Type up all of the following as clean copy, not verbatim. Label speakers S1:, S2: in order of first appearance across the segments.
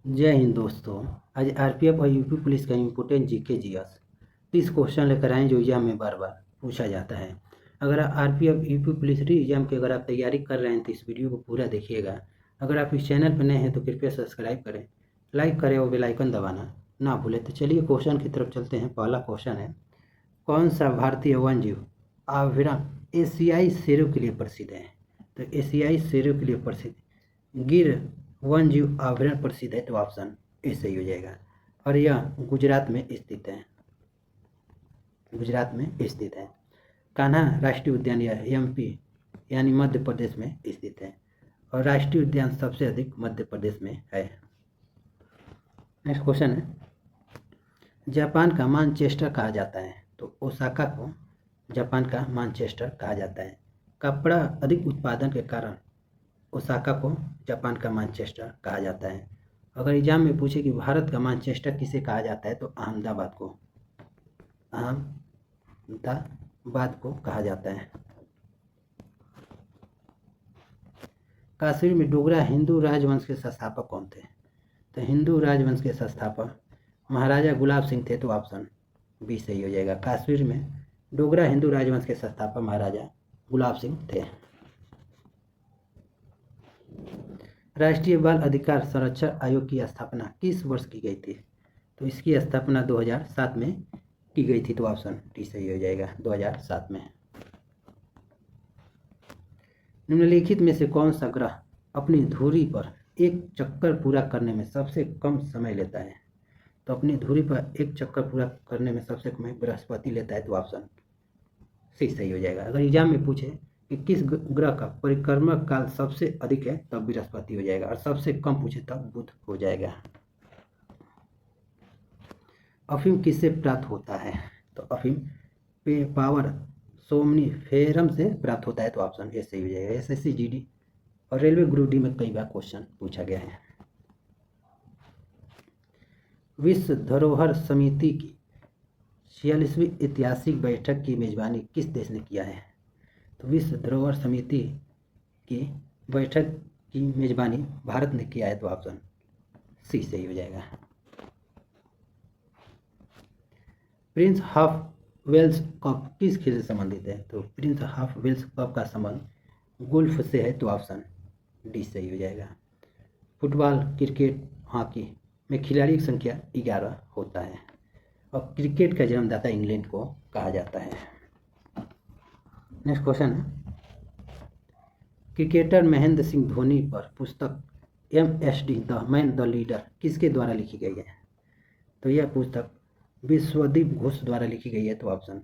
S1: जय हिंद दोस्तों। आज आरपीएफ और यूपी पुलिस का इम्पोर्टेंट जीके जीएस 30 क्वेश्चन लेकर आए जो एग्जाम में बार बार पूछा जाता है। अगर आरपीएफ यूपी पुलिस री एग्जाम की अगर आप तैयारी कर रहे हैं तो इस वीडियो को पूरा देखिएगा। अगर आप इस चैनल पर नए हैं तो कृपया सब्सक्राइब करें, लाइक करें और बेल आइकन दबाना ना भूलें। तो चलिए क्वेश्चन की तरफ चलते हैं। पहला क्वेश्चन है, कौन सा भारतीय वन्यजीव अभयारण्य एशियाई शेरों के लिए प्रसिद्ध है? तो एशियाई शेरों के लिए प्रसिद्ध गिर वन्यजीव अभयारण्य प्रसिद्ध है, तो ऑप्शन ए सही हो जाएगा। और यह गुजरात में स्थित है, गुजरात में स्थित है। कान्हा राष्ट्रीय उद्यान यह एमपी यानी मध्य प्रदेश में स्थित है और राष्ट्रीय उद्यान सबसे अधिक मध्य प्रदेश में है। नेक्स्ट क्वेश्चन है, जापान का मानचेस्टर कहा जाता है? तो ओसाका को जापान का मानचेस्टर कहा जाता है। कपड़ा अधिक उत्पादन के कारण ओसाका को जापान का मानचेस्टर कहा जाता है। अगर एग्जाम में पूछे कि भारत का मानचेस्टर किसे कहा जाता है तो अहमदाबाद को कहा जाता है। कश्मीर में डोगरा हिंदू राजवंश के संस्थापक कौन थे? तो हिंदू राजवंश के संस्थापक महाराजा गुलाब सिंह थे, तो ऑप्शन बी सही हो जाएगा। कश्मीर में डोगरा हिंदू राजवंश के संस्थापक महाराजा गुलाब सिंह थे। राष्ट्रीय बाल अधिकार संरक्षण आयोग की स्थापना किस वर्ष की गई थी? तो इसकी स्थापना 2007 में की गई थी, तो ऑप्शन डी सही हो जाएगा, 2007 में। निम्नलिखित में से कौन सा ग्रह अपनी धुरी पर एक चक्कर पूरा करने में सबसे कम समय लेता है? तो अपनी धुरी पर एक चक्कर पूरा करने में सबसे कम बृहस्पति लेता है, तो ऑप्शन सी सही हो जाएगा। अगर एग्जाम में पूछे कि किस ग्रह का परिक्रमा काल सबसे अधिक है, तब बृहस्पति हो जाएगा, और सबसे कम पूछे तब बुध हो जाएगा। अफीम किससे प्राप्त होता है? तो अफीम पे पावर सोमनीफेरम से प्राप्त होता है, तो ऑप्शन ए सही हो जाएगा। एसएससी जीडी और रेलवे ग्रुप डी में कई बार क्वेश्चन पूछा गया है। विश्व धरोहर समिति की 46वीं ऐतिहासिक बैठक की मेजबानी किस देश ने किया है? तो विश्व धरोहर समिति की बैठक की मेजबानी भारत ने किया है, तो ऑप्शन सी सही हो जाएगा। प्रिंस ऑफ वेल्स कप किस खेल से संबंधित है? तो प्रिंस ऑफ वेल्स कप का संबंध गोल्फ से है, तो ऑप्शन डी सही हो जाएगा। फुटबॉल, क्रिकेट, हॉकी में खिलाड़ी की संख्या 11 होता है और क्रिकेट का जन्मदाता इंग्लैंड को कहा जाता है। नेक्स्ट क्वेश्चन है, क्रिकेटर महेंद्र सिंह धोनी पर पुस्तक MSD the man the leader किसके द्वारा लिखी गई है? तो यह पुस्तक विश्वदीप घोष द्वारा लिखी गई है, तो ऑप्शन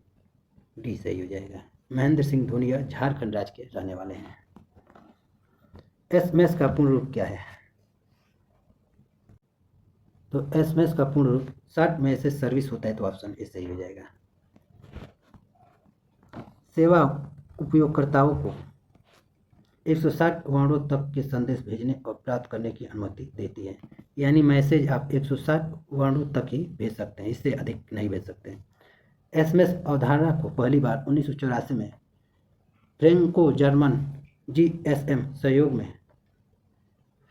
S1: डी सही हो जाएगा। महेंद्र सिंह धोनी झारखंड राज्य के रहने वाले हैं। एसएमएस का पूर्ण रूप क्या है? तो एसएमएस का पूर्ण रूप शॉर्ट मैसेज सर्विस होता है, तो ऑप्शन ए सही हो जाएगा। सेवा उपयोगकर्ताओं को 160 वर्णों तक के संदेश भेजने और प्राप्त करने की अनुमति देती है, यानी मैसेज आप 160 वर्णों तक ही भेज सकते हैं, इससे अधिक नहीं भेज सकते। एसएमएस अवधारणा को पहली बार 1984 में फ्रेंको जर्मन GSM सहयोग में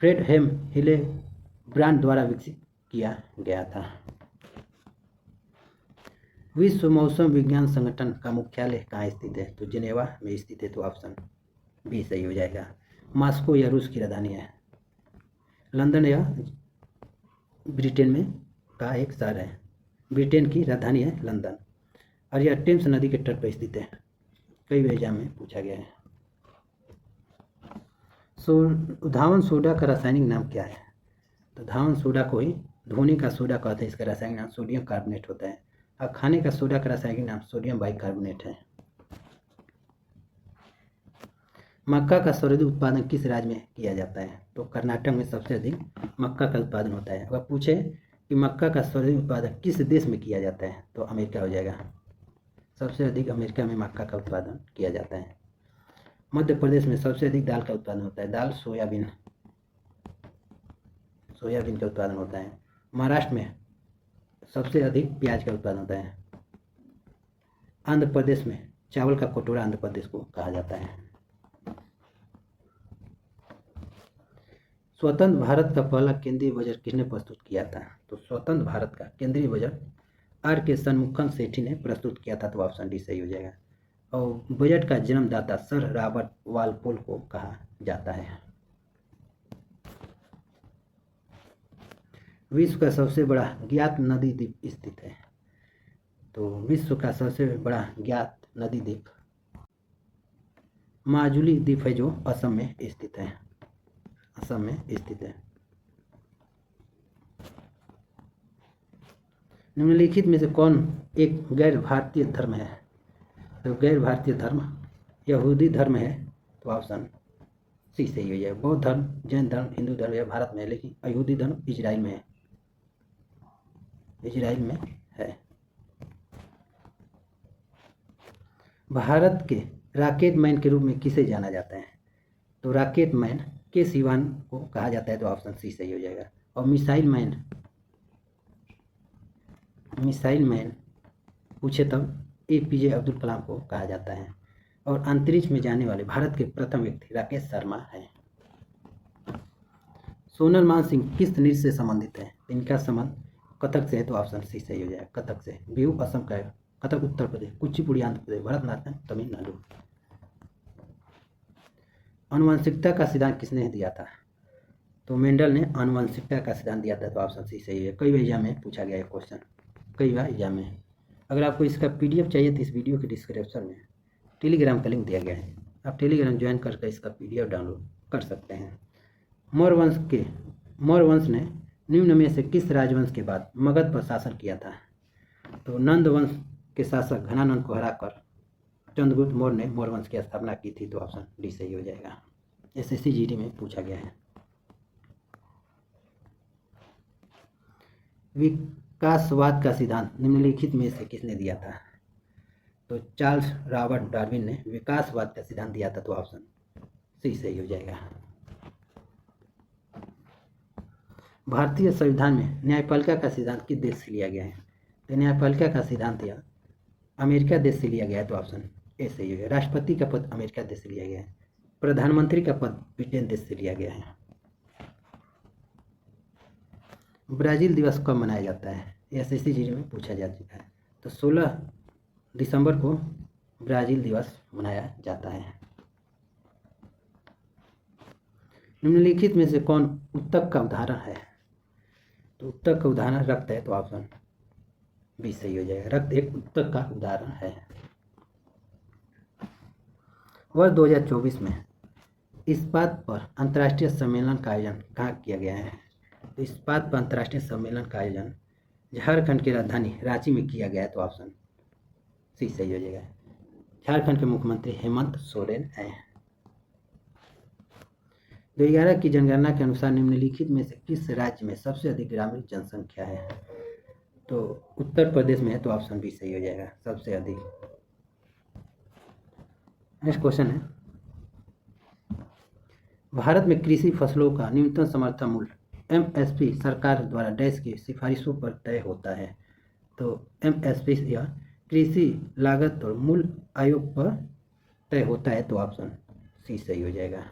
S1: फ्रेडहेम हिलेब्रांड द्वारा विकसित किया गया था। विश्व मौसम विज्ञान संगठन का मुख्यालय कहाँ स्थित है? तो जिनेवा में स्थित है, तो ऑप्शन बी सही हो जाएगा। मॉस्को या रूस की राजधानी है? लंदन या ब्रिटेन में का एक शहर है। ब्रिटेन की राजधानी है लंदन और यह टेम्स नदी के तट पर स्थित है। कई एग्जाम में पूछा गया है। धावन सोडा का रासायनिक नाम क्या है? तो धावन सोडा को ही धोने का सोडा कहते हैं। इसका रासायनिक नाम सोडियम कार्बोनेट होता है और खाने का सोडा का रासायनिक नाम सोडियम बाइकार्बोनेट है। मक्का का सर्वाधिक उत्पादन किस राज्य में किया जाता है? तो कर्नाटक में सबसे अधिक मक्का का उत्पादन होता है। अगर पूछे कि मक्का का सर्वाधिक उत्पादन किस देश में किया जाता है, तो अमेरिका हो जाएगा। सबसे अधिक अमेरिका में मक्का का उत्पादन किया जाता है। मध्य प्रदेश में सबसे अधिक दाल का उत्पादन होता है। दाल सोयाबीन का उत्पादन होता है। महाराष्ट्र में सबसे अधिक प्याज का उत्पादन होता है। आंध्र प्रदेश में चावल का कटोरा आंध्र प्रदेश को कहा जाता है। स्वतंत्र भारत का पहला केंद्रीय बजट किसने प्रस्तुत किया था? तो स्वतंत्र भारत का केंद्रीय बजट आर के शनमुखम सेठी ने प्रस्तुत किया था, तो ऑप्शन डी सही हो जाएगा। और बजट का जन्मदाता सर रॉबर्ट वालपोल को कहा जाता है। विश्व का सबसे बड़ा ज्ञात नदी द्वीप स्थित है? तो विश्व का सबसे बड़ा ज्ञात नदी द्वीप माजुली द्वीप है, जो असम में स्थित है। असम में स्थित है। निम्नलिखित में से कौन एक गैर भारतीय धर्म है? तो गैर भारतीय धर्म यहूदी धर्म है, तो ऑप्शन सी सही हो जाए। बौद्ध धर्म, जैन धर्म, हिंदू धर्म यह भारत में है, लेकिन यहूदी धर्म इजराइल में है। इजराइल में है। भारत के रॉकेट मैन के रूप में किसे जाना जाता है? तो रॉकेट मैन के सिवान को कहा जाता है, तो ऑप्शन सी सही हो जाएगा। और मिसाइल मैन पूछे तब APJ अब्दुल कलाम को कहा जाता है। और अंतरिक्ष में जाने वाले भारत के प्रथम व्यक्ति राकेश शर्मा हैं। सोनल मान सिंह किस नृत्य से संबंधित है? इनका संबंध कथक से है, तो ऑप्शन सी सही हो जाएगा। कथक से। बिहू असम का है, कथक उत्तर प्रदेश, कुचिपुड़ी आंध्र प्रदेश, भरतनाट्यम तमिलनाडु। आनुवंशिकता का सिद्धांत किसने दिया था? तो मेंडल ने आनुवंशिकता का सिद्धांत दिया था, तो ऑप्शन सी सही है। कई बार एग्जाम में पूछा गया है क्वेश्चन, कई बार एग्जाम में। अगर आपको इसका PDF चाहिए तो इस वीडियो के डिस्क्रिप्शन में टेलीग्राम का लिंक दिया गया है, आप टेलीग्राम ज्वाइन करके इसका PDF डाउनलोड कर सकते हैं। मौर्य वंश ने निम्न में से किस राजवंश के बाद मगध पर शासन किया था? तो नंद वंश के शासक घनानंद को हराकर चंद्रगुप्त मौर्य ने मौर्य वंश की स्थापना की थी, तो ऑप्शन डी सही हो जाएगा। SSC GD में पूछा गया है। विकासवाद का सिद्धांत निम्नलिखित में से किसने दिया था? तो चार्ल्स रॉबर्ट डार्विन ने विकासवाद का सिद्धांत दिया था, तो ऑप्शन सी सही हो जाएगा। भारतीय संविधान में न्यायपालिका का सिद्धांत किस देश से लिया गया है? तो न्यायपालिका का सिद्धांत यह अमेरिका देश से लिया गया है, तो ऑप्शन ए सही हो गया। राष्ट्रपति का पद अमेरिका देश से लिया गया है। प्रधानमंत्री का पद ब्रिटेन देश से लिया गया है। ब्राज़ील दिवस कब मनाया जाता है? SSC GD में पूछा जा चुका है। तो 16 दिसंबर को ब्राज़ील दिवस मनाया जाता है। निम्नलिखित में से कौन उत्तक का उदाहरण है? तो उत्तक का उदाहरण रक्त है, तो ऑप्शन बी सही हो जाएगा। रक्त एक उत्तक का उदाहरण है। वर्ष 2024 में इस्पात पर अंतर्राष्ट्रीय सम्मेलन का आयोजन कहाँ किया गया है? तो इस्पात पर अंतर्राष्ट्रीय सम्मेलन का आयोजन झारखंड की राजधानी रांची में किया गया है, तो ऑप्शन सी सही हो जाएगा। झारखंड के मुख्यमंत्री हेमंत सोरेन हैं। 2011 की जनगणना के अनुसार निम्नलिखित में से किस राज्य में सबसे अधिक ग्रामीण जनसंख्या है? तो उत्तर प्रदेश में है, तो ऑप्शन बी सही हो जाएगा, सबसे अधिक। नेक्स्ट क्वेश्चन है, भारत में कृषि फसलों का न्यूनतम समर्थन मूल्य MSP सरकार द्वारा डैश की सिफारिशों पर तय होता है। तो MSP या कृषि लागत और मूल्य आयोग पर तय होता है, तो ऑप्शन सी सही हो जाएगा।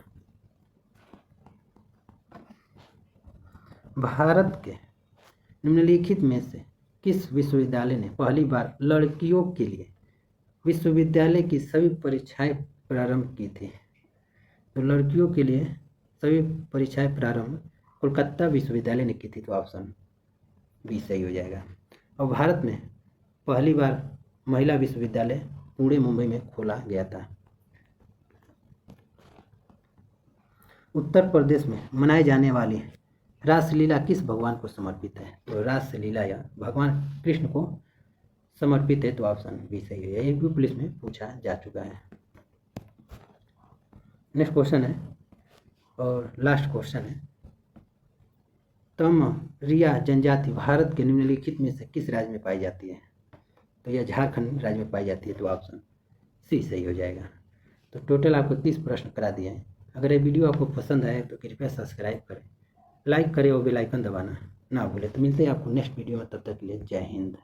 S1: भारत के निम्नलिखित में से किस विश्वविद्यालय ने पहली बार लड़कियों के लिए विश्वविद्यालय की सभी परीक्षाएं प्रारंभ की थी? तो लड़कियों के लिए सभी परीक्षाएं प्रारंभ कोलकाता विश्वविद्यालय ने की थी, तो ऑप्शन बी सही हो जाएगा। और भारत में पहली बार महिला विश्वविद्यालय पुणे मुंबई में खोला गया था। उत्तर प्रदेश में मनाई जाने वाली रासलीला किस भगवान को समर्पित है? तो रासलीला या भगवान कृष्ण को समर्पित है, तो ऑप्शन बी सही है। ये भी पुलिस में पूछा जा चुका है। नेक्स्ट क्वेश्चन है और लास्ट क्वेश्चन है, तमरिया जनजाति भारत के निम्नलिखित में से किस राज्य में पाई जाती है? तो यह झारखंड राज्य में पाई जाती है, तो ऑप्शन सी सही हो जाएगा। तो टोटल आपको 30 प्रश्न करा दिए हैं। अगर ये वीडियो आपको पसंद आए तो कृपया सब्सक्राइब करें, लाइक करें और बेल आइकन दबाना ना भूलें। तो मिलते हैं आपको नेक्स्ट वीडियो में, तब तक के लिए जय हिंद।